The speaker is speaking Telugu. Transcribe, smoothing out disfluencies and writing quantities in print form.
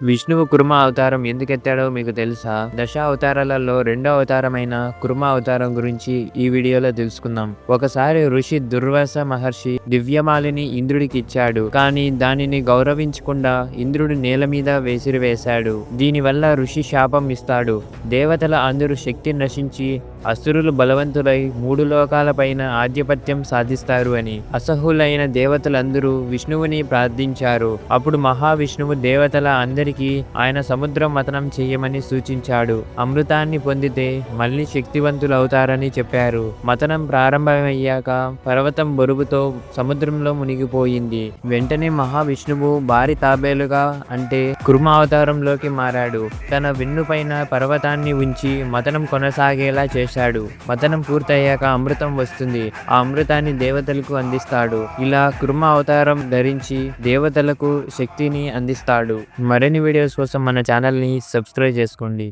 విష్ణువు కుర్మ అవతారం ఎందుకెత్తాడో మీకు తెలుసా? దశ అవతారాలలో రెండో అవతారమైన కుర్మ అవతారం గురించి ఈ వీడియోలో తెలుసుకుందాం. ఒకసారి ఋషి దుర్వాస మహర్షి దివ్యమాలిని ఇంద్రుడికి ఇచ్చాడు. కానీ దానిని గౌరవించకుండా ఇంద్రుడు నేల మీద విసిరివేశాడు. దీనివల్ల ఋషి శాపం ఇస్తాడు. దేవతల అందరూ శక్తి నశించి అసురులు బలవంతులై 3 లోకాలపైన ఆధిపత్యం సాధిస్తారు అని. అసహులైన దేవతలందరూ విష్ణువుని ప్రార్థించారు. అప్పుడు మహావిష్ణువు దేవతల అందరికీ ఆయన సముద్రం మథనం చెయ్యమని సూచించాడు. అమృతాన్ని పొందితే మళ్ళీ శక్తివంతులవుతారని చెప్పారు. మథనం ప్రారంభమయ్యాక పర్వతం బరువుతో సముద్రంలో మునిగిపోయింది. వెంటనే మహావిష్ణువు భారీ తాబేలుగా అంటే కుర్మ అవతారంలోకి మారాడు. తన వెన్నుపైన పర్వతాన్ని ఉంచి మథనం కొనసాగేలా చేశాడు. మథనం పూర్తయ్యాక అమృతం వస్తుంది. ఆ అమృతాన్ని దేవతలకు అందిస్తాడు. ఇలా కుర్మ అవతారం ధరించి దేవతలకు శక్తిని అందిస్తాడు. మరిన్ని వీడియోస్ కోసం మన ఛానల్ని సబ్స్క్రైబ్ చేసుకోండి.